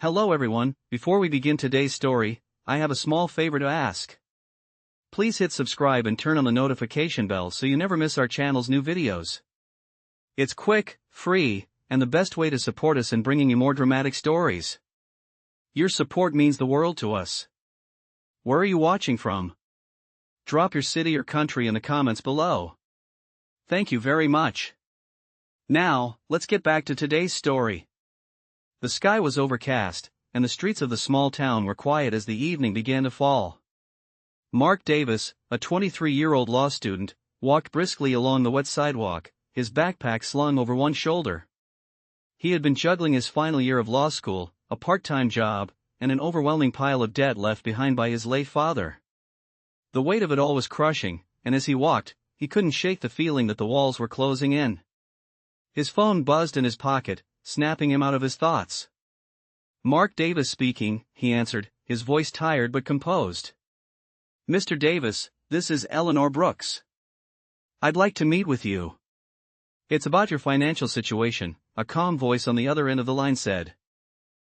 Hello everyone, before we begin today's story, I have a small favor to ask. Please hit subscribe and turn on the notification bell so you never miss our channel's new videos. It's quick, free, and the best way to support us in bringing you more dramatic stories. Your support means the world to us. Where are you watching from? Drop your city or country in the comments below. Thank you very much. Now, let's get back to today's story. The sky was overcast, and the streets of the small town were quiet as the evening began to fall. Mark Davis, a 23-year-old law student, walked briskly along the wet sidewalk, his backpack slung over one shoulder. He had been juggling his final year of law school, a part-time job, and an overwhelming pile of debt left behind by his late father. The weight of it all was crushing, and as he walked, he couldn't shake the feeling that the walls were closing in. His phone buzzed in his pocket, snapping him out of his thoughts. "Mark Davis speaking," he answered, his voice tired but composed. "Mr. Davis, this is Eleanor Brooks. I'd like to meet with you." "It's about your financial situation," a calm voice on the other end of the line said.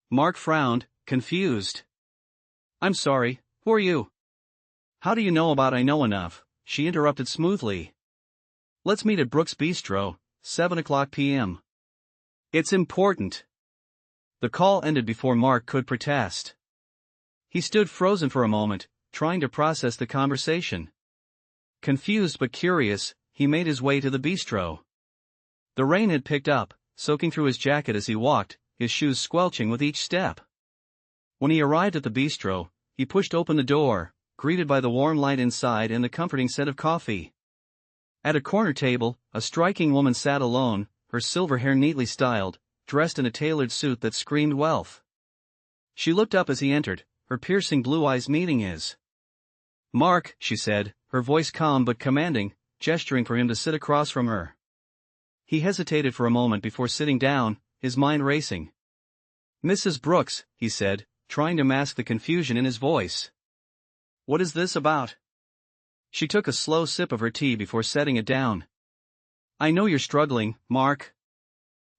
Mark frowned, confused. "I'm sorry, who are you?" "How do you know about I Know Enough?" she interrupted smoothly. "Let's meet at Brooks Bistro, 7 p.m. It's important." The call ended before Mark could protest. He stood frozen for a moment, trying to process the conversation. Confused but curious, he made his way to the bistro. The rain had picked up, soaking through his jacket as he walked, his shoes squelching with each step. When he arrived at the bistro, he pushed open the door, greeted by the warm light inside and the comforting scent of coffee. At a corner table, a striking woman sat alone, her silver hair neatly styled, dressed in a tailored suit that screamed wealth. She looked up as he entered, her piercing blue eyes meeting his. "Mark," she said, her voice calm but commanding, gesturing for him to sit across from her. He hesitated for a moment before sitting down, his mind racing. "Mrs. Brooks," he said, trying to mask the confusion in his voice. "What is this about?" She took a slow sip of her tea before setting it down. "I know you're struggling, Mark.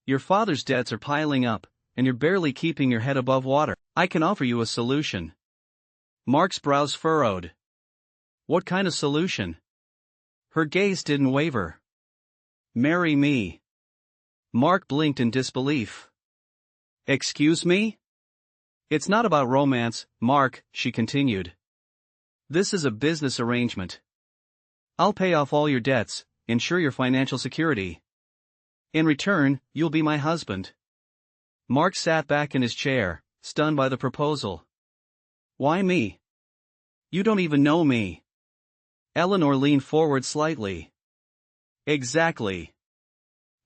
Your father's debts are piling up, and you're barely keeping your head above water. I can offer you a solution." Mark's brows furrowed. "What kind of solution?" Her gaze didn't waver. "Marry me." Mark blinked in disbelief. "Excuse me?" "It's not about romance, Mark," she continued. "This is a business arrangement. I'll pay off all your debts, ensure your financial security. In return, you'll be my husband." Mark sat back in his chair, stunned by the proposal. "Why me? You don't even know me." Eleanor leaned forward slightly. "Exactly.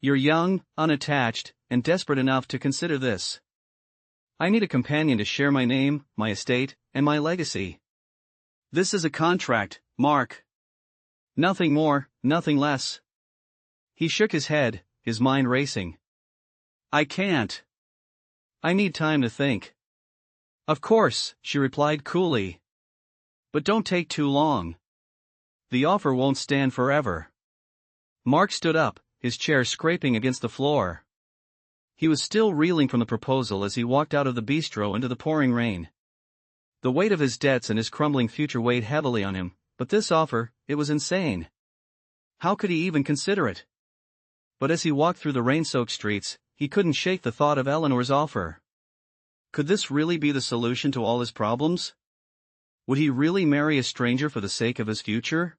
You're young, unattached, and desperate enough to consider this. I need a companion to share my name, my estate, and my legacy. This is a contract, Mark. Nothing more, nothing less." He shook his head, his mind racing. "I can't. I need time to think." "Of course," she replied coolly. "But don't take too long. The offer won't stand forever." Mark stood up, his chair scraping against the floor. He was still reeling from the proposal as he walked out of the bistro into the pouring rain. The weight of his debts and his crumbling future weighed heavily on him, but this offer, it was insane. How could he even consider it? But as he walked through the rain-soaked streets, he couldn't shake the thought of Eleanor's offer. Could this really be the solution to all his problems? Would he really marry a stranger for the sake of his future?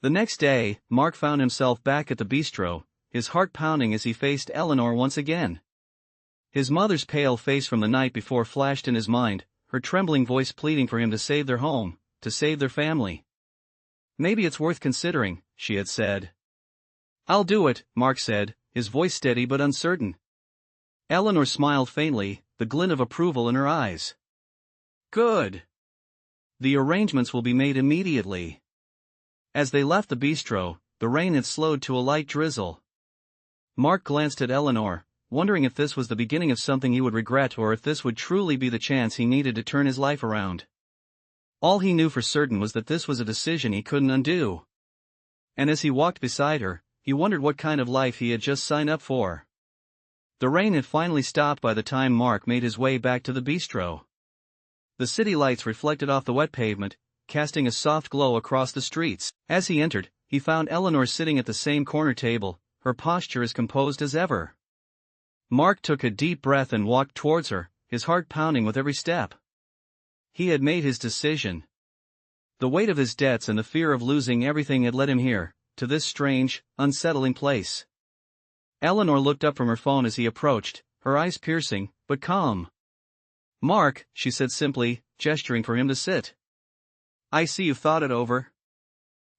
The next day, Mark found himself back at the bistro, his heart pounding as he faced Eleanor once again. His mother's pale face from the night before flashed in his mind, her trembling voice pleading for him to save their home, to save their family. "Maybe it's worth considering," she had said. "I'll do it," Mark said, his voice steady but uncertain. Eleanor smiled faintly, the glint of approval in her eyes. "Good. The arrangements will be made immediately." As they left the bistro, the rain had slowed to a light drizzle. Mark glanced at Eleanor, wondering if this was the beginning of something he would regret or if this would truly be the chance he needed to turn his life around. All he knew for certain was that this was a decision he couldn't undo. And as he walked beside her, he wondered what kind of life he had just signed up for. The rain had finally stopped by the time Mark made his way back to the bistro. The city lights reflected off the wet pavement, casting a soft glow across the streets. As he entered, he found Eleanor sitting at the same corner table, her posture as composed as ever. Mark took a deep breath and walked towards her, his heart pounding with every step. He had made his decision. The weight of his debts and the fear of losing everything had led him here, to this strange, unsettling place. Eleanor looked up from her phone as he approached, her eyes piercing, but calm. "Mark," she said simply, gesturing for him to sit. "I see you've thought it over."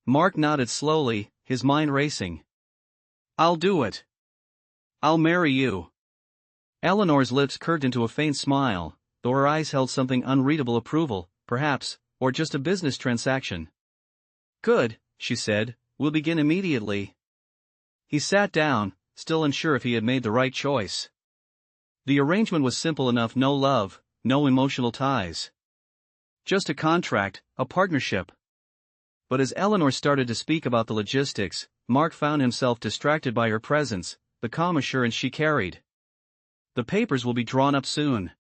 Mark nodded slowly, his mind racing. "I'll do it. I'll marry you." Eleanor's lips curved into a faint smile, though her eyes held something unreadable approval, perhaps, or just a business transaction. "Good," she said, "we'll begin immediately." He sat down, still unsure if he had made the right choice. The arrangement was simple enough: no love, no emotional ties. Just a contract, a partnership. But as Eleanor started to speak about the logistics, Mark found himself distracted by her presence, the calm assurance she carried. "The papers will be drawn up soon.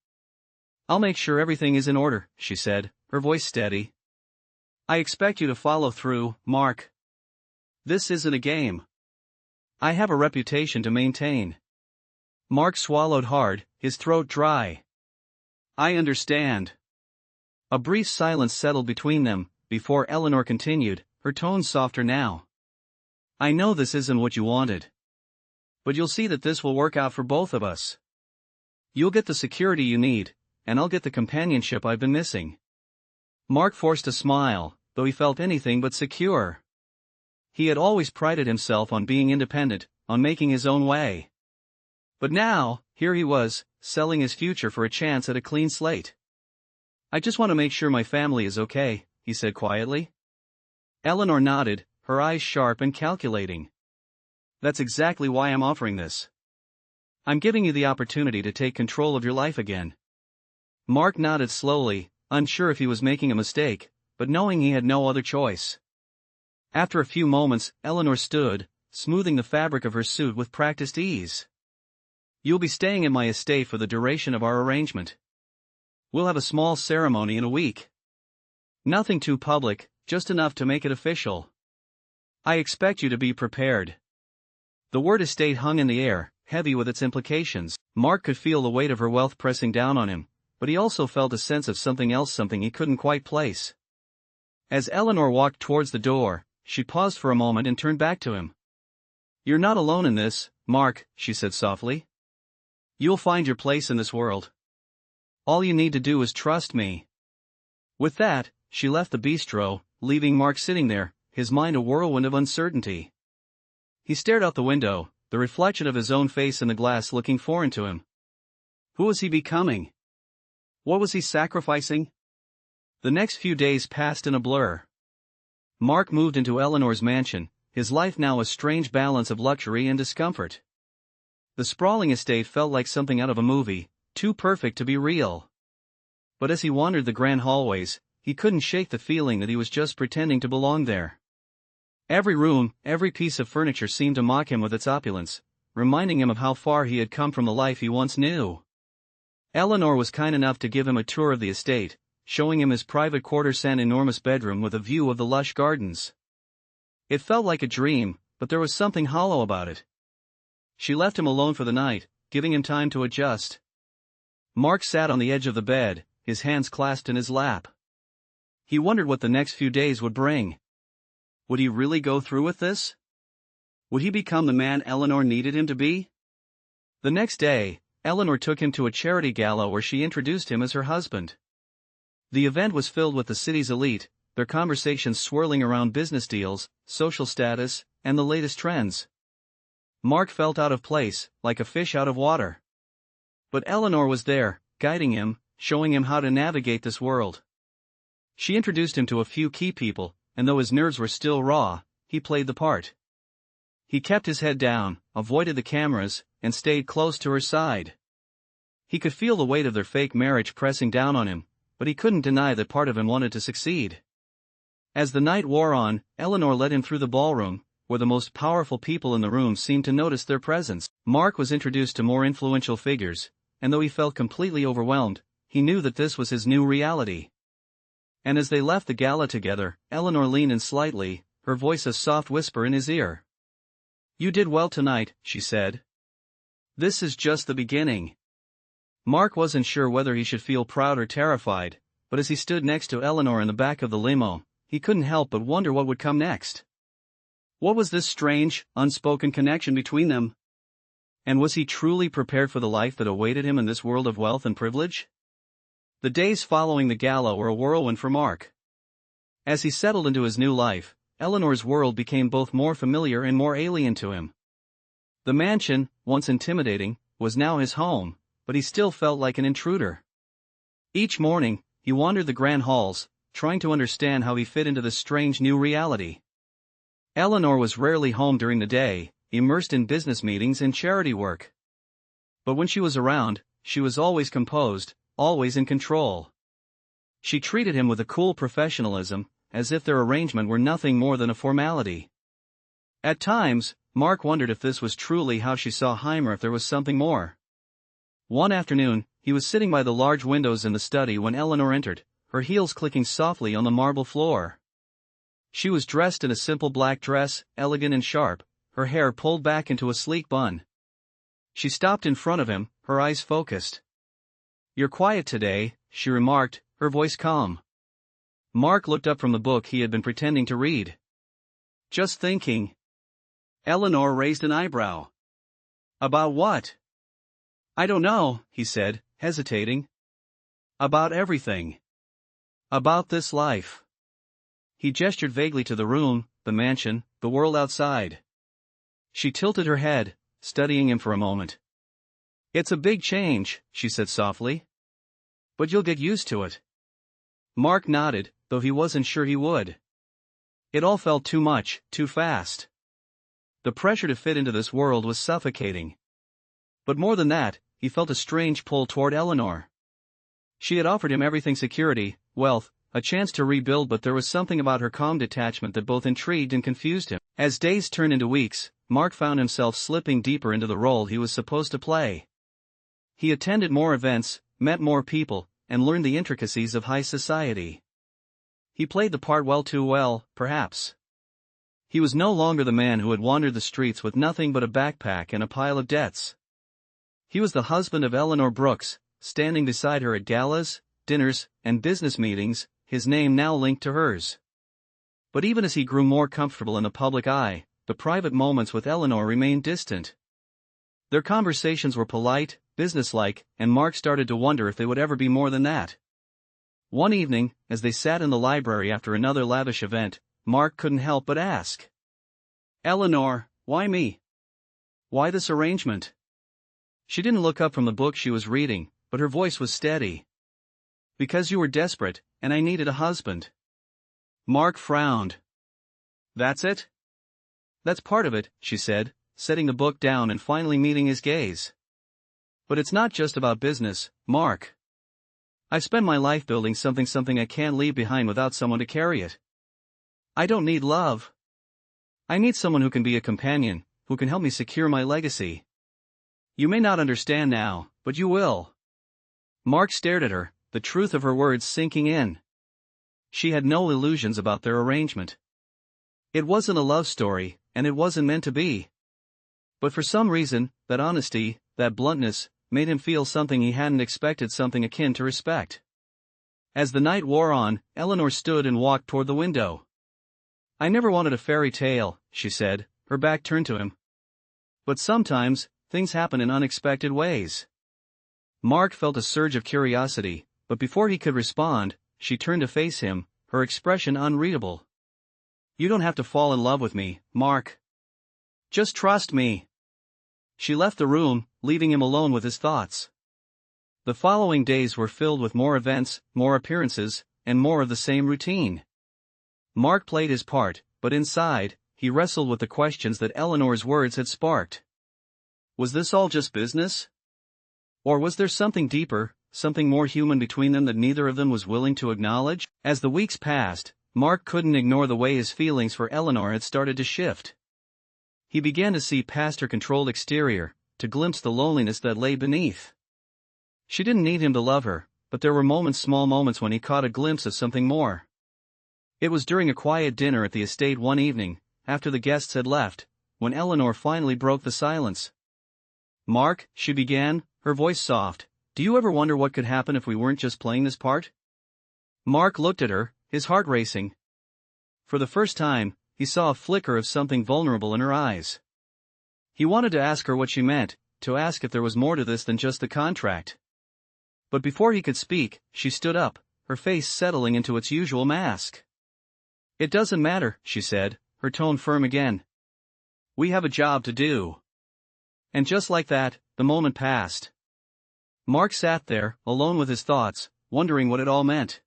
I'll make sure everything is in order," she said, her voice steady. "I expect you to follow through, Mark. This isn't a game. I have a reputation to maintain." Mark swallowed hard, his throat dry. "I understand." A brief silence settled between them, before Eleanor continued, her tone softer now. "I know this isn't what you wanted. But you'll see that this will work out for both of us. You'll get the security you need, and I'll get the companionship I've been missing." Mark forced a smile, though he felt anything but secure. He had always prided himself on being independent, on making his own way. But now, here he was, selling his future for a chance at a clean slate. "I just want to make sure my family is okay," he said quietly. Eleanor nodded, her eyes sharp and calculating. "That's exactly why I'm offering this. I'm giving you the opportunity to take control of your life again." Mark nodded slowly, unsure if he was making a mistake, but knowing he had no other choice. After a few moments, Eleanor stood, smoothing the fabric of her suit with practiced ease. "You'll be staying at my estate for the duration of our arrangement. We'll have a small ceremony in a week. Nothing too public, just enough to make it official. I expect you to be prepared." The word estate hung in the air, heavy with its implications. Mark could feel the weight of her wealth pressing down on him, but he also felt a sense of something else, something he couldn't quite place. As Eleanor walked towards the door, she paused for a moment and turned back to him. "You're not alone in this, Mark," she said softly. "You'll find your place in this world. All you need to do is trust me." With that, she left the bistro, leaving Mark sitting there, his mind a whirlwind of uncertainty. He stared out the window, the reflection of his own face in the glass looking foreign to him. Who was he becoming? What was he sacrificing? The next few days passed in a blur. Mark moved into Eleanor's mansion, his life now a strange balance of luxury and discomfort. The sprawling estate felt like something out of a movie, too perfect to be real. But as he wandered the grand hallways, he couldn't shake the feeling that he was just pretending to belong there. Every room, every piece of furniture seemed to mock him with its opulence, reminding him of how far he had come from the life he once knew. Eleanor was kind enough to give him a tour of the estate, showing him his private quarters and enormous bedroom with a view of the lush gardens. It felt like a dream, but there was something hollow about it. She left him alone for the night, giving him time to adjust. Mark sat on the edge of the bed, his hands clasped in his lap. He wondered what the next few days would bring. Would he really go through with this? Would he become the man Eleanor needed him to be? The next day, Eleanor took him to a charity gala where she introduced him as her husband. The event was filled with the city's elite, their conversations swirling around business deals, social status, and the latest trends. Mark felt out of place, like a fish out of water. But Eleanor was there, guiding him, showing him how to navigate this world. She introduced him to a few key people, and though his nerves were still raw, he played the part. He kept his head down, avoided the cameras, and stayed close to her side. He could feel the weight of their fake marriage pressing down on him, but he couldn't deny that part of him wanted to succeed. As the night wore on, Eleanor led him through the ballroom, where the most powerful people in the room seemed to notice their presence. Mark was introduced to more influential figures, and though he felt completely overwhelmed, he knew that this was his new reality. And as they left the gala together, Eleanor leaned in slightly, her voice a soft whisper in his ear. "You did well tonight," she said. "This is just the beginning." Mark wasn't sure whether he should feel proud or terrified, but as he stood next to Eleanor in the back of the limo, he couldn't help but wonder what would come next. What was this strange, unspoken connection between them? And was he truly prepared for the life that awaited him in this world of wealth and privilege? The days following the gala were a whirlwind for Mark. As he settled into his new life, Eleanor's world became both more familiar and more alien to him. The mansion, once intimidating, was now his home, but he still felt like an intruder. Each morning, he wandered the grand halls, trying to understand how he fit into this strange new reality. Eleanor was rarely home during the day, immersed in business meetings and charity work. But when she was around, she was always composed, always in control. She treated him with a cool professionalism, as if their arrangement were nothing more than a formality. At times, Mark wondered if this was truly how she saw him or if there was something more. One afternoon, he was sitting by the large windows in the study when Eleanor entered, her heels clicking softly on the marble floor. She was dressed in a simple black dress, elegant and sharp, her hair pulled back into a sleek bun. She stopped in front of him, her eyes focused. "You're quiet today," she remarked, her voice calm. Mark looked up from the book he had been pretending to read. "Just thinking." Eleanor raised an eyebrow. "About what?" "I don't know," he said, hesitating. "About everything. About this life." He gestured vaguely to the room, the mansion, the world outside. She tilted her head, studying him for a moment. "It's a big change," she said softly. "But you'll get used to it." Mark nodded, though he wasn't sure he would. It all felt too much, too fast. The pressure to fit into this world was suffocating. But more than that, he felt a strange pull toward Eleanor. She had offered him everything: security, wealth, a chance to rebuild, but there was something about her calm detachment that both intrigued and confused him. As days turned into weeks, Mark found himself slipping deeper into the role he was supposed to play. He attended more events, met more people, and learned the intricacies of high society. He played the part well, too well, perhaps. He was no longer the man who had wandered the streets with nothing but a backpack and a pile of debts. He was the husband of Eleanor Brooks, standing beside her at galas, dinners, and business meetings, his name now linked to hers. But even as he grew more comfortable in the public eye, the private moments with Eleanor remained distant. Their conversations were polite, businesslike, and Mark started to wonder if they would ever be more than that. One evening, as they sat in the library after another lavish event, Mark couldn't help but ask, "Eleanor, why me? Why this arrangement?" She didn't look up from the book she was reading, but her voice was steady. "Because you were desperate, and I needed a husband." Mark frowned. "That's it?" "That's part of it," she said, setting the book down and finally meeting his gaze. "But it's not just about business, Mark. I've spent my life building something I can't leave behind without someone to carry it. I don't need love. I need someone who can be a companion, who can help me secure my legacy. You may not understand now, but you will." Mark stared at her, the truth of her words sinking in. She had no illusions about their arrangement. It wasn't a love story, and it wasn't meant to be. But for some reason, that honesty, that bluntness, made him feel something he hadn't expected, something akin to respect. As the night wore on, Eleanor stood and walked toward the window. "I never wanted a fairy tale," she said, her back turned to him. "But sometimes, things happen in unexpected ways." Mark felt a surge of curiosity, but before he could respond, she turned to face him, her expression unreadable. "You don't have to fall in love with me, Mark. Just trust me." She left the room, leaving him alone with his thoughts. The following days were filled with more events, more appearances, and more of the same routine. Mark played his part, but inside, he wrestled with the questions that Eleanor's words had sparked. Was this all just business? Or was there something deeper, something more human between them that neither of them was willing to acknowledge? As the weeks passed, Mark couldn't ignore the way his feelings for Eleanor had started to shift. He began to see past her controlled exterior, to glimpse the loneliness that lay beneath. She didn't need him to love her, but there were moments, small moments, when he caught a glimpse of something more. It was during a quiet dinner at the estate one evening, after the guests had left, when Eleanor finally broke the silence. "Mark," she began, her voice soft, "do you ever wonder what could happen if we weren't just playing this part?" Mark looked at her, his heart racing. For the first time, he saw a flicker of something vulnerable in her eyes. He wanted to ask her what she meant, to ask if there was more to this than just the contract. But before he could speak, she stood up, her face settling into its usual mask. "It doesn't matter," she said, her tone firm again. "We have a job to do." And just like that, the moment passed. Mark sat there, alone with his thoughts, wondering what it all meant.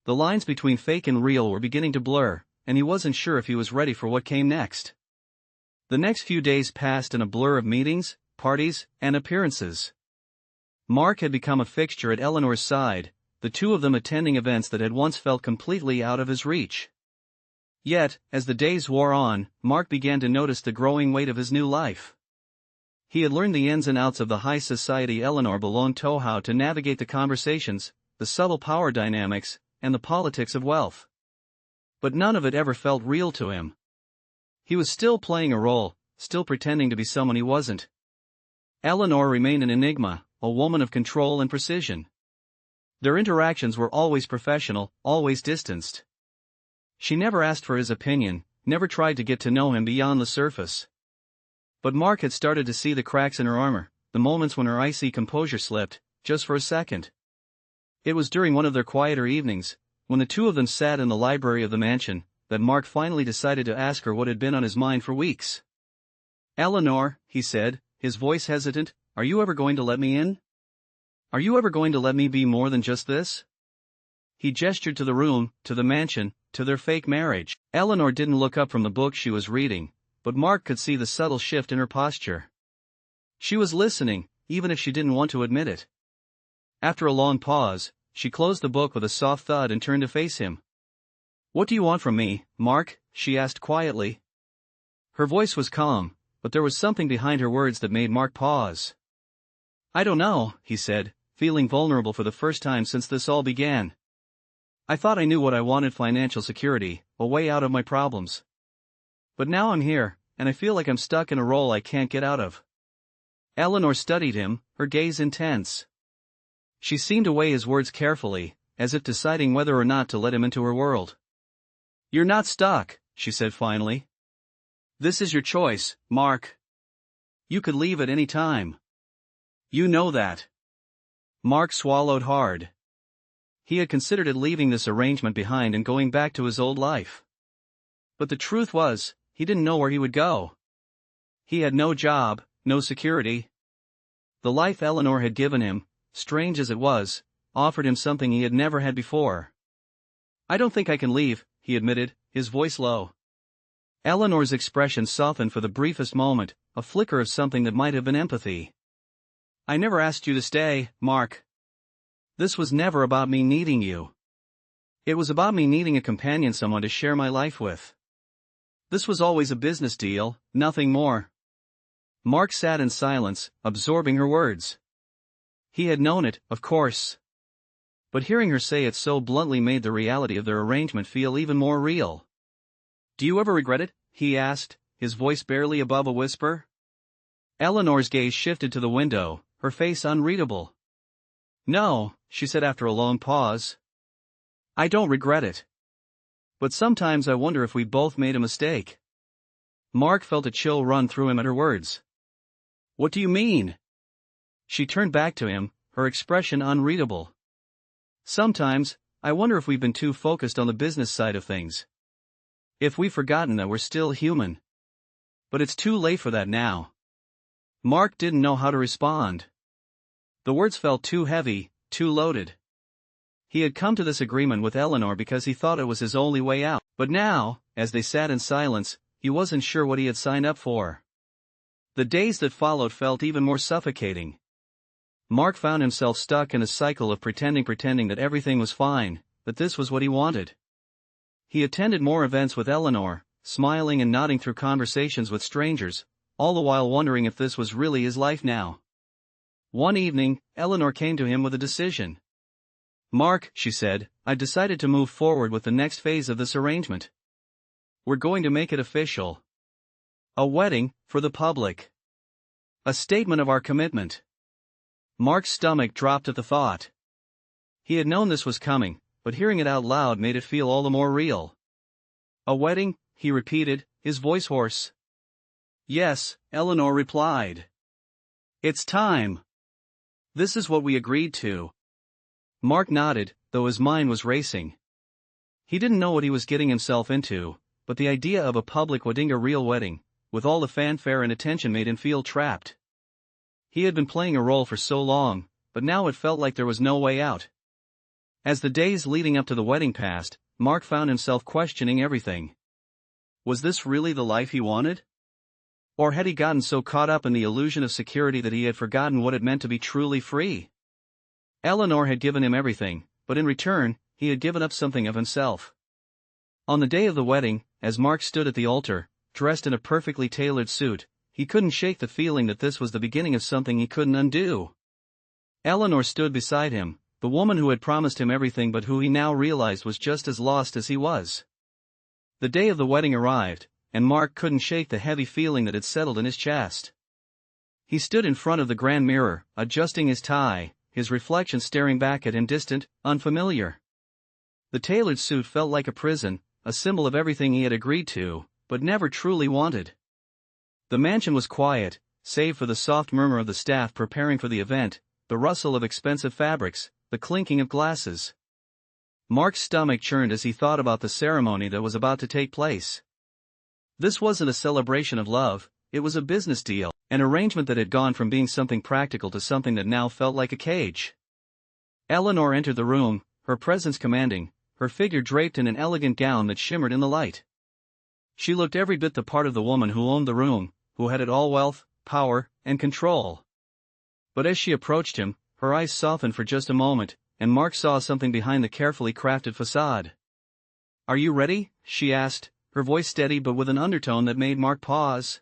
The lines between fake and real were beginning to blur, and he wasn't sure if he was ready for what came next. The next few days passed in a blur of meetings, parties, and appearances. Mark had become a fixture at Eleanor's side, the two of them attending events that had once felt completely out of his reach. Yet, as the days wore on, Mark began to notice the growing weight of his new life. He had learned the ins and outs of the high society Eleanor belonged to, how to navigate the conversations, the subtle power dynamics, and the politics of wealth. But none of it ever felt real to him. He was still playing a role, still pretending to be someone he wasn't. Eleanor remained an enigma, a woman of control and precision. Their interactions were always professional, always distanced. She never asked for his opinion, never tried to get to know him beyond the surface. But Mark had started to see the cracks in her armor, the moments when her icy composure slipped, just for a second. It was during one of their quieter evenings, when the two of them sat in the library of the mansion, that Mark finally decided to ask her what had been on his mind for weeks. "Eleanor," he said, his voice hesitant, "are you ever going to let me in? Are you ever going to let me be more than just this?" He gestured to the room, to the mansion, to their fake marriage. Eleanor didn't look up from the book she was reading, but Mark could see the subtle shift in her posture. She was listening, even if she didn't want to admit it. After a long pause, she closed the book with a soft thud and turned to face him. "What do you want from me, Mark?" she asked quietly. Her voice was calm, but there was something behind her words that made Mark pause. "I don't know," he said, feeling vulnerable for the first time since this all began. "I thought I knew what I wanted: financial security, a way out of my problems. But now I'm here, and I feel like I'm stuck in a role I can't get out of." Eleanor studied him, her gaze intense. She seemed to weigh his words carefully, as if deciding whether or not to let him into her world. "You're not stuck," she said finally. "This is your choice, Mark. You could leave at any time. You know that." Mark swallowed hard. He had considered leaving this arrangement behind and going back to his old life. But the truth was, he didn't know where he would go. He had no job, no security. The life Eleanor had given him, strange as it was, offered him something he had never had before. "I don't think I can leave," he admitted, his voice low. Eleanor's expression softened for the briefest moment, a flicker of something that might have been empathy. "I never asked you to stay, Mark. This was never about me needing you. It was about me needing a companion, someone to share my life with. This was always a business deal, nothing more." Mark sat in silence, absorbing her words. He had known it, of course. But hearing her say it so bluntly made the reality of their arrangement feel even more real. "Do you ever regret it?" he asked, his voice barely above a whisper. Eleanor's gaze shifted to the window, her face unreadable. "No," she said after a long pause. "I don't regret it. But sometimes I wonder if we both made a mistake." Mark felt a chill run through him at her words. "What do you mean?" She turned back to him, her expression unreadable. "Sometimes, I wonder if we've been too focused on the business side of things. If we've forgotten that we're still human. But it's too late for that now." Mark didn't know how to respond. The words felt too heavy, too loaded. He had come to this agreement with Eleanor because he thought it was his only way out, but now, as they sat in silence, he wasn't sure what he had signed up for. The days that followed felt even more suffocating. Mark found himself stuck in a cycle of pretending that everything was fine, that this was what he wanted. He attended more events with Eleanor, smiling and nodding through conversations with strangers, all the while wondering if this was really his life now. One evening, Eleanor came to him with a decision. "Mark," she said, "I've decided to move forward with the next phase of this arrangement. We're going to make it official. A wedding, for the public. A statement of our commitment." Mark's stomach dropped at the thought. He had known this was coming, but hearing it out loud made it feel all the more real. "A wedding?" he repeated, his voice hoarse. "Yes," Eleanor replied. "It's time. This is what we agreed to." Mark nodded, though his mind was racing. He didn't know what he was getting himself into, but the idea of a public wedding, a real wedding, with all the fanfare and attention, made him feel trapped. He had been playing a role for so long, but now it felt like there was no way out. As the days leading up to the wedding passed, Mark found himself questioning everything. Was this really the life he wanted? Or had he gotten so caught up in the illusion of security that he had forgotten what it meant to be truly free? Eleanor had given him everything, but in return, he had given up something of himself. On the day of the wedding, as Mark stood at the altar, dressed in a perfectly tailored suit, he couldn't shake the feeling that this was the beginning of something he couldn't undo. Eleanor stood beside him, the woman who had promised him everything but who he now realized was just as lost as he was. The day of the wedding arrived, and Mark couldn't shake the heavy feeling that had settled in his chest. He stood in front of the grand mirror, adjusting his tie, his reflection staring back at him, distant, unfamiliar. The tailored suit felt like a prison, a symbol of everything he had agreed to, but never truly wanted. The mansion was quiet, save for the soft murmur of the staff preparing for the event, the rustle of expensive fabrics, the clinking of glasses. Mark's stomach churned as he thought about the ceremony that was about to take place. This wasn't a celebration of love, it was a business deal, an arrangement that had gone from being something practical to something that now felt like a cage. Eleanor entered the room, her presence commanding, her figure draped in an elegant gown that shimmered in the light. She looked every bit the part of the woman who owned the room, who had it all: wealth, power, and control. But as she approached him, her eyes softened for just a moment, and Mark saw something behind the carefully crafted facade. "Are you ready?" she asked, her voice steady but with an undertone that made Mark pause.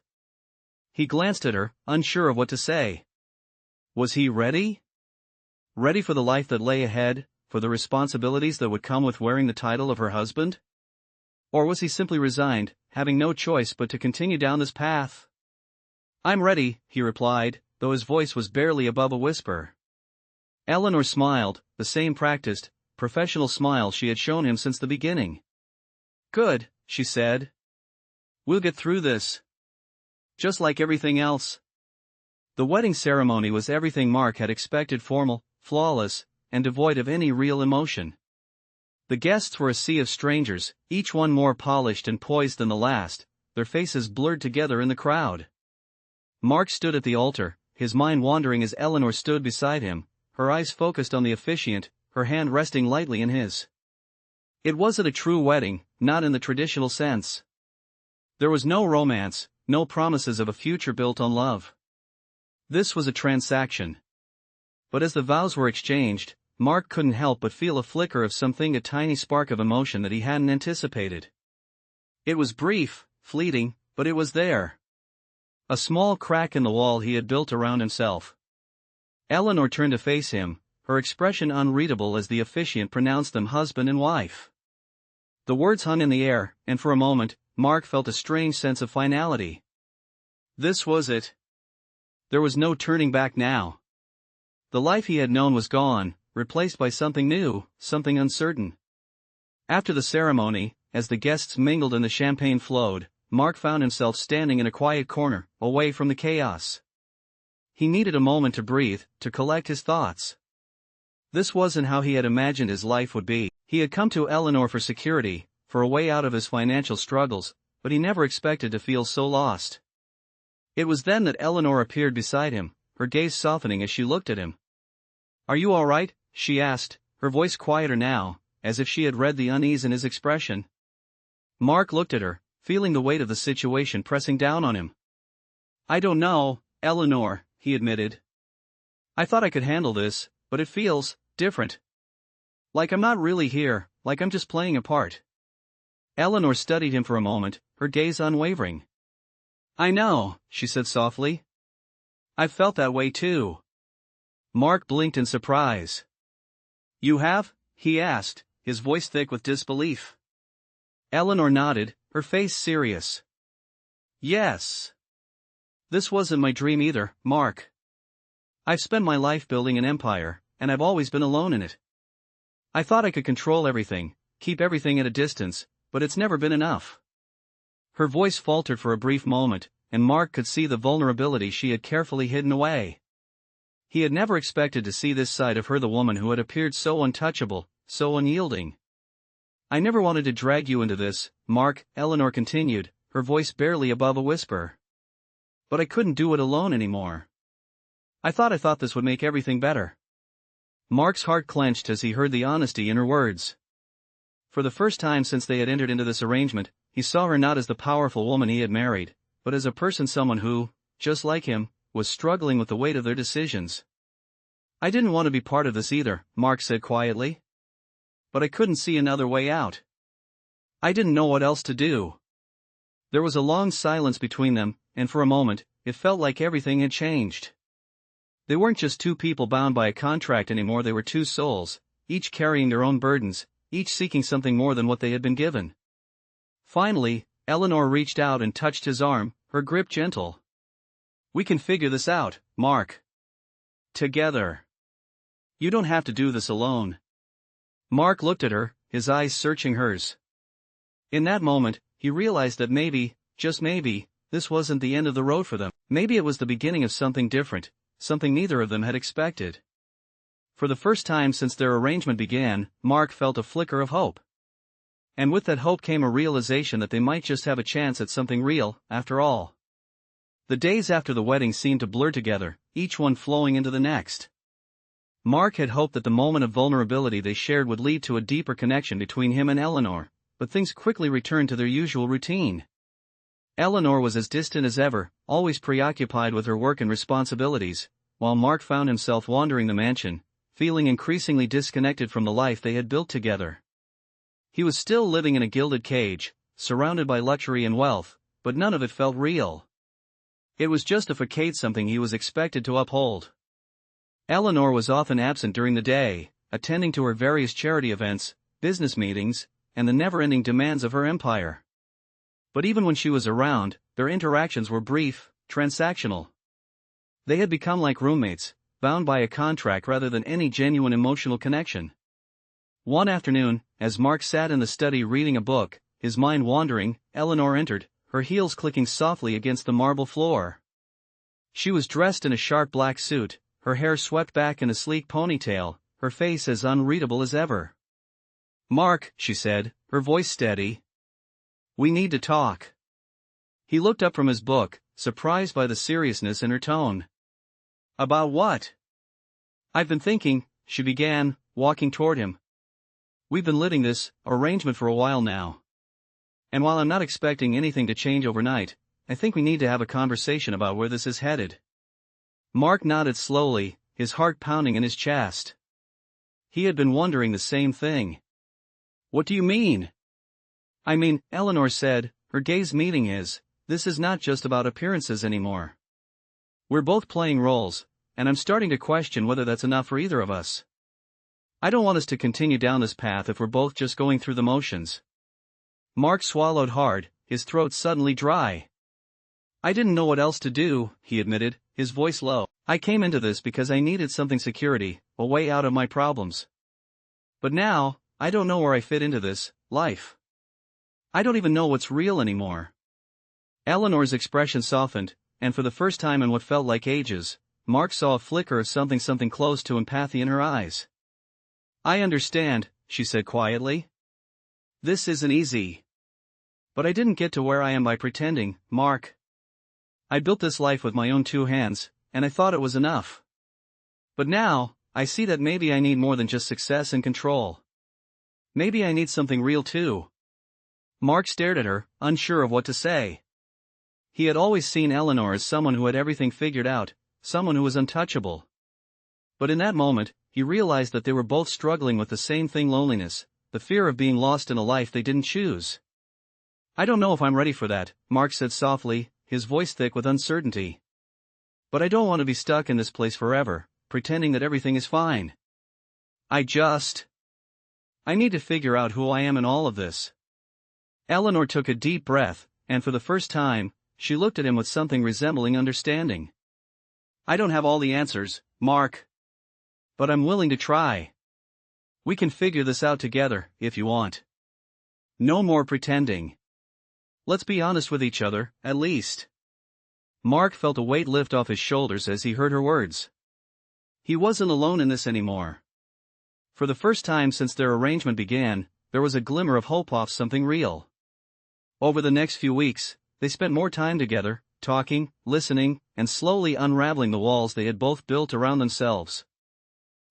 He glanced at her, unsure of what to say. Was he ready? Ready for the life that lay ahead, for the responsibilities that would come with wearing the title of her husband? Or was he simply resigned, having no choice but to continue down this path? "I'm ready," he replied, though his voice was barely above a whisper. Eleanor smiled, the same practiced, professional smile she had shown him since the beginning. "Good," she said. "We'll get through this. Just like everything else." The wedding ceremony was everything Mark had expected: formal, flawless, and devoid of any real emotion. The guests were a sea of strangers, each one more polished and poised than the last, their faces blurred together in the crowd. Mark stood at the altar, his mind wandering as Eleanor stood beside him, her eyes focused on the officiant, her hand resting lightly in his. It wasn't a true wedding, not in the traditional sense. There was no romance, no promises of a future built on love. This was a transaction. But as the vows were exchanged, Mark couldn't help but feel a flicker of something, a tiny spark of emotion that he hadn't anticipated. It was brief, fleeting, but it was there. A small crack in the wall he had built around himself. Eleanor turned to face him, her expression unreadable as the officiant pronounced them husband and wife. The words hung in the air, and for a moment, Mark felt a strange sense of finality. This was it. There was no turning back now. The life he had known was gone, replaced by something new, something uncertain. After the ceremony, as the guests mingled and the champagne flowed, Mark found himself standing in a quiet corner, away from the chaos. He needed a moment to breathe, to collect his thoughts. This wasn't how he had imagined his life would be. He had come to Eleanor for security, for a way out of his financial struggles, but he never expected to feel so lost. It was then that Eleanor appeared beside him, her gaze softening as she looked at him. "Are you all right?" she asked, her voice quieter now, as if she had read the unease in his expression. Mark looked at her, feeling the weight of the situation pressing down on him. "I don't know, Eleanor," he admitted. "I thought I could handle this, but it feels different. Like I'm not really here, like I'm just playing a part." Eleanor studied him for a moment, her gaze unwavering. "I know," she said softly. "I've felt that way too." Mark blinked in surprise. "You have?" he asked, his voice thick with disbelief. Eleanor nodded, her face serious. "Yes. This wasn't my dream either, Mark. I've spent my life building an empire, and I've always been alone in it. I thought I could control everything, keep everything at a distance, but it's never been enough." Her voice faltered for a brief moment, and Mark could see the vulnerability she had carefully hidden away. He had never expected to see this side of her, the woman who had appeared so untouchable, so unyielding. "I never wanted to drag you into this, Mark," Eleanor continued, her voice barely above a whisper. "But I couldn't do it alone anymore. I thought this would make everything better." Mark's heart clenched as he heard the honesty in her words. For the first time since they had entered into this arrangement, he saw her not as the powerful woman he had married, but as a person, someone who, just like him, was struggling with the weight of their decisions. "I didn't want to be part of this either," Mark said quietly. "But I couldn't see another way out. I didn't know what else to do." There was a long silence between them, and for a moment, it felt like everything had changed. They weren't just two people bound by a contract anymore, they were two souls, each carrying their own burdens, each seeking something more than what they had been given. Finally, Eleanor reached out and touched his arm, her grip gentle. "We can figure this out, Mark. Together. You don't have to do this alone." Mark looked at her, his eyes searching hers. In that moment, he realized that maybe, just maybe, this wasn't the end of the road for them. Maybe it was the beginning of something different, something neither of them had expected. For the first time since their arrangement began, Mark felt a flicker of hope. And with that hope came a realization that they might just have a chance at something real, after all. The days after the wedding seemed to blur together, each one flowing into the next. Mark had hoped that the moment of vulnerability they shared would lead to a deeper connection between him and Eleanor, but things quickly returned to their usual routine. Eleanor was as distant as ever, always preoccupied with her work and responsibilities, while Mark found himself wandering the mansion, feeling increasingly disconnected from the life they had built together. He was still living in a gilded cage, surrounded by luxury and wealth, but none of it felt real. It was just a facade, something he was expected to uphold. Eleanor was often absent during the day, attending to her various charity events, business meetings, and the never-ending demands of her empire. But even when she was around, their interactions were brief, transactional. They had become like roommates, bound by a contract rather than any genuine emotional connection. One afternoon, as Mark sat in the study reading a book, his mind wandering, Eleanor entered, her heels clicking softly against the marble floor. She was dressed in a sharp black suit, her hair swept back in a sleek ponytail, her face as unreadable as ever. "Mark," she said, her voice steady. "We need to talk." He looked up from his book, surprised by the seriousness in her tone. "About what?" "I've been thinking," she began, walking toward him. "We've been living this arrangement for a while now. And while I'm not expecting anything to change overnight, I think we need to have a conversation about where this is headed." Mark nodded slowly, his heart pounding in his chest. He had been wondering the same thing. "What do you mean?" "I mean," Eleanor said, her gaze meeting his, "this is not just about appearances anymore. We're both playing roles, and I'm starting to question whether that's enough for either of us. I don't want us to continue down this path if we're both just going through the motions." Mark swallowed hard, his throat suddenly dry. "I didn't know what else to do," he admitted, his voice low. "I came into this because I needed something security, a way out of my problems. But now, I don't know where I fit into this life. I don't even know what's real anymore." Eleanor's expression softened, and for the first time in what felt like ages, Mark saw a flicker of something close to empathy in her eyes. "I understand," she said quietly. "This isn't easy. But I didn't get to where I am by pretending, Mark. I built this life with my own two hands, and I thought it was enough. But now, I see that maybe I need more than just success and control. Maybe I need something real too." Mark stared at her, unsure of what to say. He had always seen Eleanor as someone who had everything figured out, someone who was untouchable. But in that moment, he realized that they were both struggling with the same thing: loneliness, the fear of being lost in a life they didn't choose. I don't know if I'm ready for that, Mark said softly, his voice thick with uncertainty. But I don't want to be stuck in this place forever, pretending that everything is fine. I need to figure out who I am in all of this. Eleanor took a deep breath, and for the first time, she looked at him with something resembling understanding. I don't have all the answers, Mark. But I'm willing to try. We can figure this out together, if you want. No more pretending. Let's be honest with each other, at least. Mark felt a weight lift off his shoulders as he heard her words. He wasn't alone in this anymore. For the first time since their arrangement began, there was a glimmer of hope of something real. Over the next few weeks, they spent more time together, talking, listening, and slowly unraveling the walls they had both built around themselves.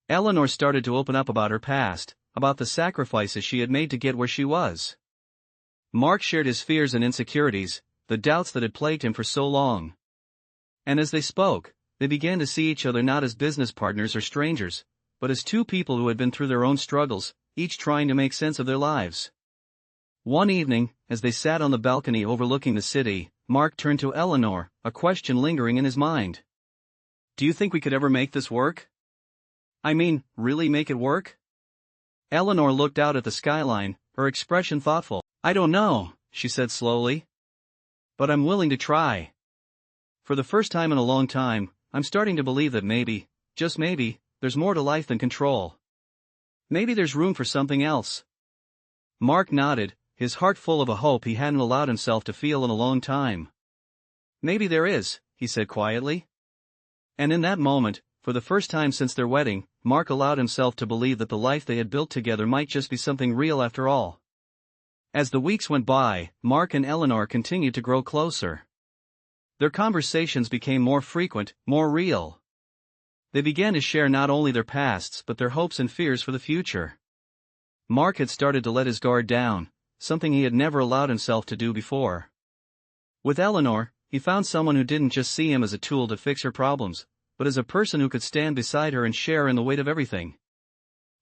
Eleanor started to open up about her past, about the sacrifices she had made to get where she was. Mark shared his fears and insecurities, the doubts that had plagued him for so long. And as they spoke, they began to see each other not as business partners or strangers, but as two people who had been through their own struggles, each trying to make sense of their lives. One evening, as they sat on the balcony overlooking the city, Mark turned to Eleanor, a question lingering in his mind. Do you think we could ever make this work? I mean, really make it work? Eleanor looked out at the skyline, her expression thoughtful. I don't know, she said slowly. But I'm willing to try. For the first time in a long time, I'm starting to believe that maybe, just maybe, there's more to life than control. Maybe there's room for something else. Mark nodded, his heart full of a hope he hadn't allowed himself to feel in a long time. Maybe there is, he said quietly. And in that moment, for the first time since their wedding, Mark allowed himself to believe that the life they had built together might just be something real after all. As the weeks went by, Mark and Eleanor continued to grow closer. Their conversations became more frequent, more real. They began to share not only their pasts but their hopes and fears for the future. Mark had started to let his guard down, something he had never allowed himself to do before. With Eleanor, he found someone who didn't just see him as a tool to fix her problems, but as a person who could stand beside her and share in the weight of everything.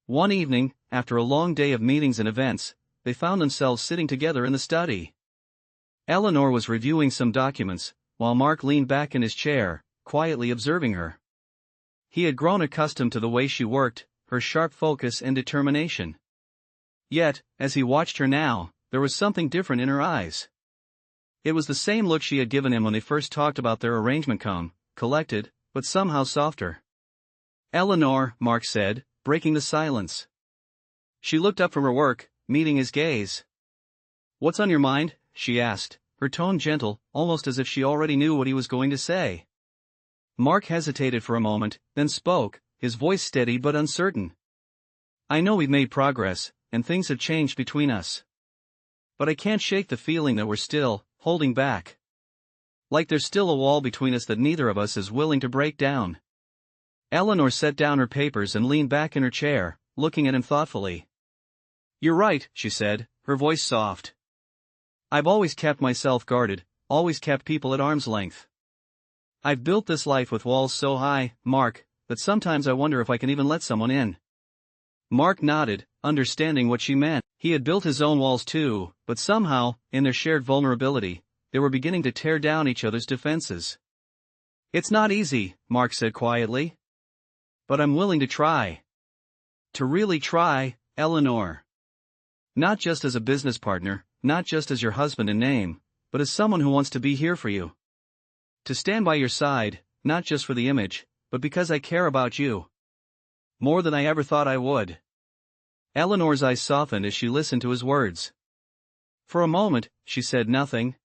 One evening, after a long day of meetings and events, they found themselves sitting together in the study. Eleanor was reviewing some documents, while Mark leaned back in his chair, quietly observing her. He had grown accustomed to the way she worked, her sharp focus and determination. Yet, as he watched her now, there was something different in her eyes. It was the same look she had given him when they first talked about their arrangement, calm, collected, but somehow softer. Eleanor, Mark said, breaking the silence. She looked up from her work, meeting his gaze. What's on your mind? She asked, her tone gentle, almost as if she already knew what he was going to say. Mark hesitated for a moment, then spoke, his voice steady but uncertain. I know we've made progress, and things have changed between us. But I can't shake the feeling that we're still holding back. Like there's still a wall between us that neither of us is willing to break down. Eleanor set down her papers and leaned back in her chair, looking at him thoughtfully. You're right, she said, her voice soft. I've always kept myself guarded, always kept people at arm's length. I've built this life with walls so high, Mark, that sometimes I wonder if I can even let someone in. Mark nodded, understanding what she meant. He had built his own walls too, but somehow, in their shared vulnerability, they were beginning to tear down each other's defenses. It's not easy, Mark said quietly. But I'm willing to try. To really try, Eleanor. Not just as a business partner, not just as your husband in name, but as someone who wants to be here for you. To stand by your side, not just for the image, but because I care about you. More than I ever thought I would. Eleanor's eyes softened as she listened to his words. For a moment, she said nothing.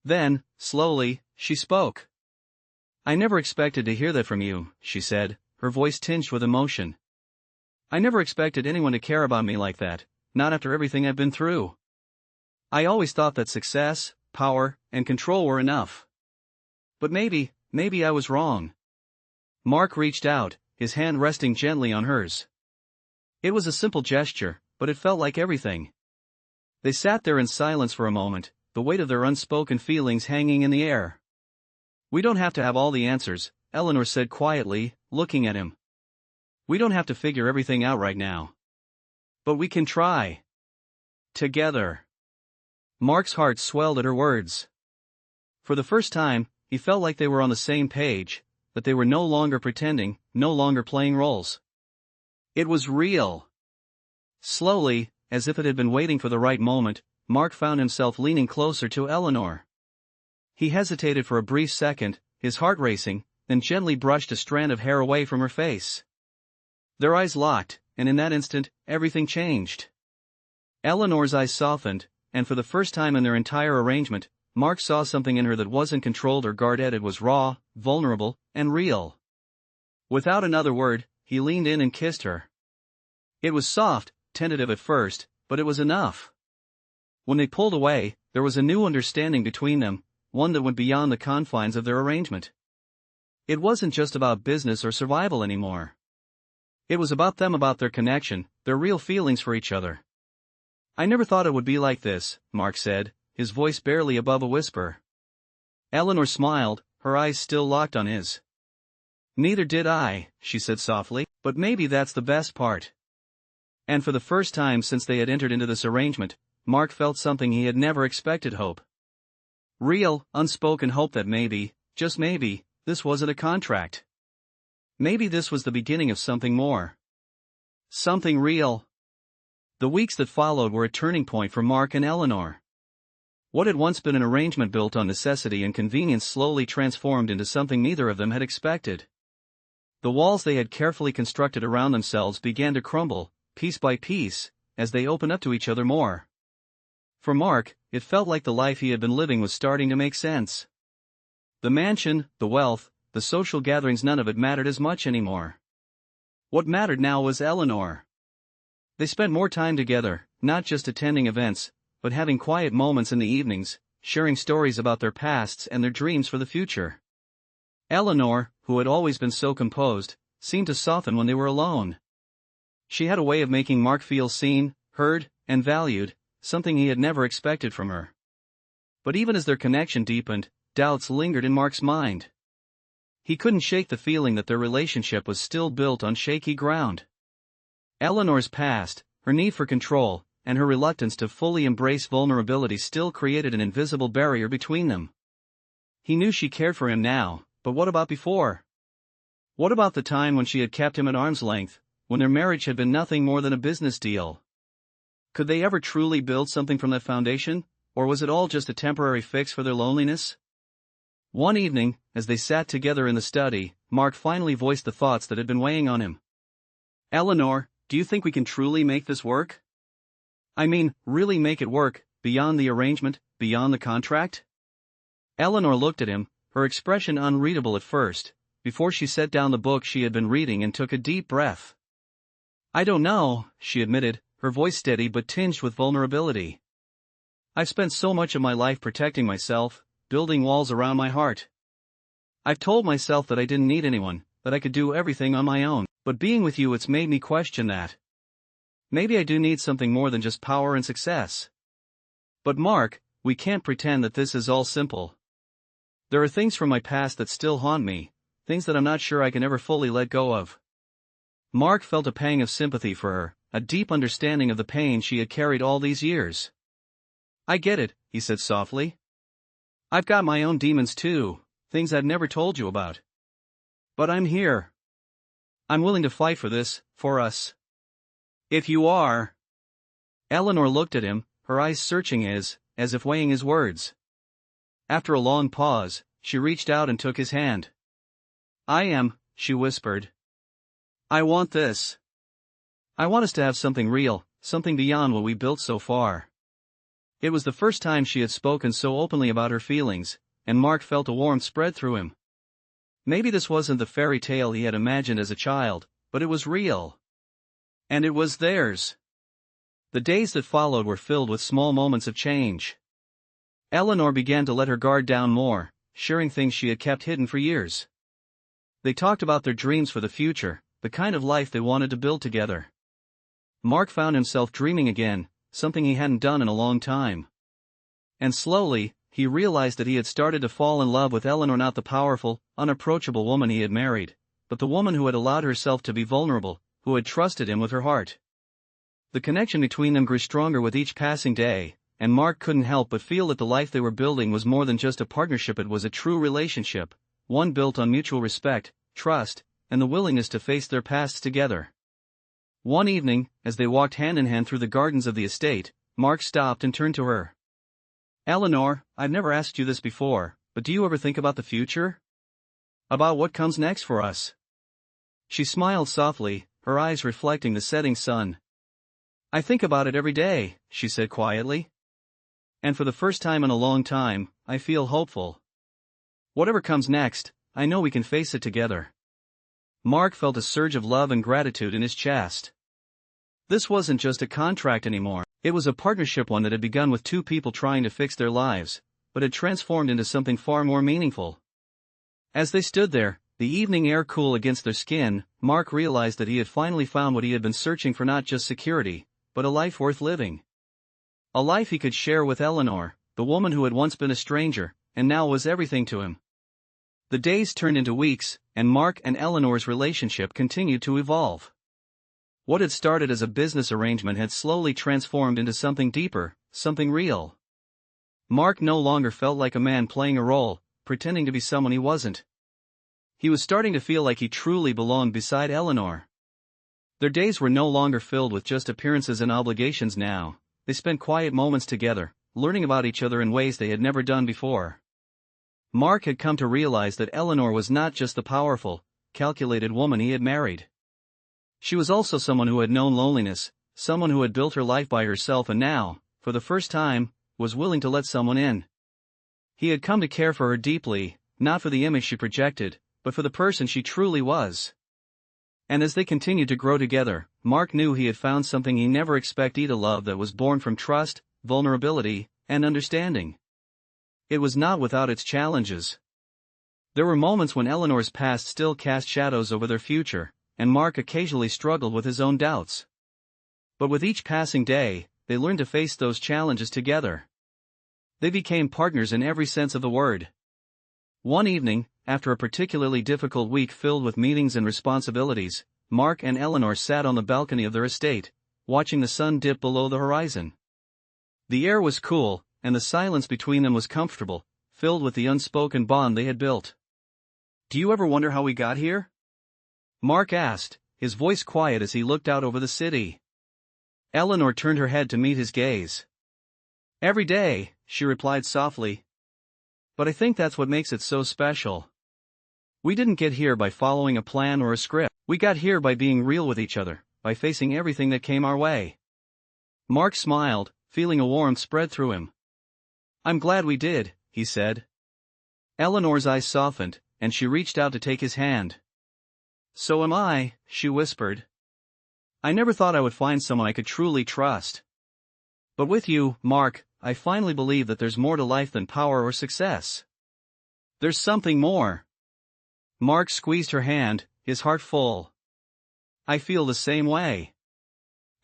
Then, slowly, she spoke. I never expected to hear that from you, she said, her voice tinged with emotion. I never expected anyone to care about me like that, not after everything I've been through. I always thought that success, power, and control were enough. But maybe I was wrong. Mark reached out, his hand resting gently on hers. It was a simple gesture, but it felt like everything. They sat there in silence for a moment, the weight of their unspoken feelings hanging in the air. We don't have to have all the answers, Eleanor said quietly, looking at him. We don't have to figure everything out right now. But we can try. Together. Mark's heart swelled at her words. For the first time, he felt like they were on the same page, that they were no longer pretending, no longer playing roles. It was real. Slowly, as if it had been waiting for the right moment, Mark found himself leaning closer to Eleanor. He hesitated for a brief second, his heart racing, then gently brushed a strand of hair away from her face. Their eyes locked, and in that instant, everything changed. Eleanor's eyes softened, and for the first time in their entire arrangement, Mark saw something in her that wasn't controlled or guarded. It was raw, vulnerable, and real. Without another word, he leaned in and kissed her. It was soft, tentative at first, but it was enough. When they pulled away, there was a new understanding between them, one that went beyond the confines of their arrangement. It wasn't just about business or survival anymore. It was about them, about their connection, their real feelings for each other. "I never thought it would be like this," Mark said, his voice barely above a whisper. Eleanor smiled, her eyes still locked on his. "Neither did I," she said softly, "but maybe that's the best part." And for the first time since they had entered into this arrangement, Mark felt something he had never expected: hope. Real, unspoken hope that maybe, just maybe, this wasn't a contract. Maybe this was the beginning of something more. Something real. The weeks that followed were a turning point for Mark and Eleanor. What had once been an arrangement built on necessity and convenience slowly transformed into something neither of them had expected. The walls they had carefully constructed around themselves began to crumble, piece by piece, as they opened up to each other more. For Mark, it felt like the life he had been living was starting to make sense. The mansion, the wealth, the social gatherings, none of it mattered as much anymore. What mattered now was Eleanor. They spent more time together, not just attending events, but having quiet moments in the evenings, sharing stories about their pasts and their dreams for the future. Eleanor, who had always been so composed, seemed to soften when they were alone. She had a way of making Mark feel seen, heard, and valued, something he had never expected from her. But even as their connection deepened, doubts lingered in Mark's mind. He couldn't shake the feeling that their relationship was still built on shaky ground. Eleanor's past, her need for control, and her reluctance to fully embrace vulnerability still created an invisible barrier between them. He knew she cared for him now, but what about before? What about the time when she had kept him at arm's length, when their marriage had been nothing more than a business deal? Could they ever truly build something from that foundation, or was it all just a temporary fix for their loneliness? One evening, as they sat together in the study, Mark finally voiced the thoughts that had been weighing on him. "Eleanor, do you think we can truly make this work? I mean, really make it work, beyond the arrangement, beyond the contract?" Eleanor looked at him, her expression unreadable at first, before she set down the book she had been reading and took a deep breath. "I don't know," she admitted, her voice steady but tinged with vulnerability. "I've spent so much of my life protecting myself, building walls around my heart. I've told myself that I didn't need anyone, that I could do everything on my own, but being with you, it's made me question that. Maybe I do need something more than just power and success. But Mark, we can't pretend that this is all simple. There are things from my past that still haunt me, things that I'm not sure I can ever fully let go of." Mark felt a pang of sympathy for her, a deep understanding of the pain she had carried all these years. "I get it," he said softly. "I've got my own demons too, things I've never told you about. But I'm here. I'm willing to fight for this, for us." "If you are." Eleanor looked at him, her eyes searching his, as if weighing his words. After a long pause, she reached out and took his hand. "I am," she whispered. "I want this. I want us to have something real, something beyond what we built so far." It was the first time she had spoken so openly about her feelings, and Mark felt a warmth spread through him. Maybe this wasn't the fairy tale he had imagined as a child, but it was real. And it was theirs. The days that followed were filled with small moments of change. Eleanor began to let her guard down more, sharing things she had kept hidden for years. They talked about their dreams for the future, the kind of life they wanted to build together. Mark found himself dreaming again, something he hadn't done in a long time. And slowly, he realized that he had started to fall in love with Eleanor, not the powerful, unapproachable woman he had married, but the woman who had allowed herself to be vulnerable, who had trusted him with her heart. The connection between them grew stronger with each passing day, and Mark couldn't help but feel that the life they were building was more than just a partnership. It was a true relationship, one built on mutual respect, trust, and the willingness to face their pasts together. One evening, as they walked hand in hand through the gardens of the estate, Mark stopped and turned to her. "Eleanor, I've never asked you this before, but do you ever think about the future? About what comes next for us?" She smiled softly, her eyes reflecting the setting sun. "I think about it every day," she said quietly. "And for the first time in a long time, I feel hopeful. Whatever comes next, I know we can face it together." Mark felt a surge of love and gratitude in his chest. This wasn't just a contract anymore, it was a partnership, one that had begun with two people trying to fix their lives, but had transformed into something far more meaningful. As they stood there, the evening air cool against their skin, Mark realized that he had finally found what he had been searching for: not just security, but a life worth living. A life he could share with Eleanor, the woman who had once been a stranger, and now was everything to him. The days turned into weeks, and Mark and Eleanor's relationship continued to evolve. What had started as a business arrangement had slowly transformed into something deeper, something real. Mark no longer felt like a man playing a role, pretending to be someone he wasn't. He was starting to feel like he truly belonged beside Eleanor. Their days were no longer filled with just appearances and obligations now. They spent quiet moments together, learning about each other in ways they had never done before. Mark had come to realize that Eleanor was not just the powerful, calculated woman he had married. She was also someone who had known loneliness, someone who had built her life by herself and now, for the first time, was willing to let someone in. He had come to care for her deeply, not for the image she projected, but for the person she truly was. And as they continued to grow together, Mark knew he had found something he never expected: a love that was born from trust, vulnerability, and understanding. It was not without its challenges. There were moments when Eleanor's past still cast shadows over their future, and Mark occasionally struggled with his own doubts. But with each passing day, they learned to face those challenges together. They became partners in every sense of the word. One evening, after a particularly difficult week filled with meetings and responsibilities, Mark and Eleanor sat on the balcony of their estate, watching the sun dip below the horizon. The air was cool, and the silence between them was comfortable, filled with the unspoken bond they had built. "Do you ever wonder how we got here?" Mark asked, his voice quiet as he looked out over the city. Eleanor turned her head to meet his gaze. "Every day," she replied softly. "But I think that's what makes it so special. We didn't get here by following a plan or a script. We got here by being real with each other, by facing everything that came our way." Mark smiled, feeling a warmth spread through him. "I'm glad we did," he said. Eleanor's eyes softened, and she reached out to take his hand. "So am I," she whispered. "I never thought I would find someone I could truly trust. But with you, Mark, I finally believe that there's more to life than power or success. There's something more." Mark squeezed her hand, his heart full. "I feel the same way."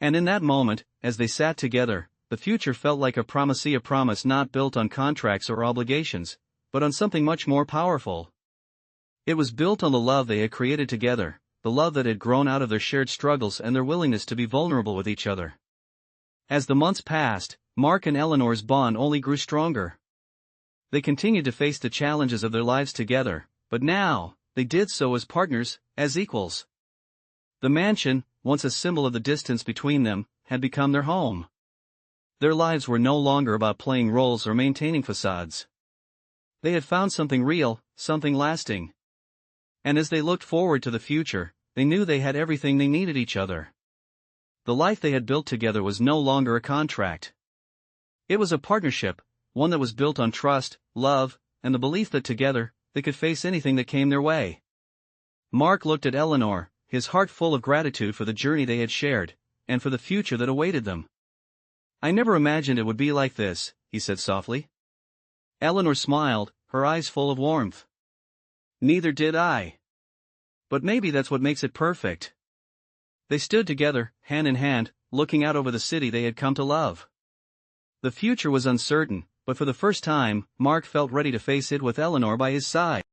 And in that moment, as they sat together, the future felt like a promise not built on contracts or obligations, but on something much more powerful. It was built on the love they had created together, the love that had grown out of their shared struggles and their willingness to be vulnerable with each other. As the months passed, Mark and Eleanor's bond only grew stronger. They continued to face the challenges of their lives together, but now, they did so as partners, as equals. The mansion, once a symbol of the distance between them, had become their home. Their lives were no longer about playing roles or maintaining facades. They had found something real, something lasting. And as they looked forward to the future, they knew they had everything they needed: each other. The life they had built together was no longer a contract. It was a partnership, one that was built on trust, love, and the belief that together, they could face anything that came their way. Mark looked at Eleanor, his heart full of gratitude for the journey they had shared, and for the future that awaited them. "I never imagined it would be like this," he said softly. Eleanor smiled, her eyes full of warmth. "Neither did I. But maybe that's what makes it perfect." They stood together, hand in hand, looking out over the city they had come to love. The future was uncertain, but for the first time, Mark felt ready to face it with Eleanor by his side.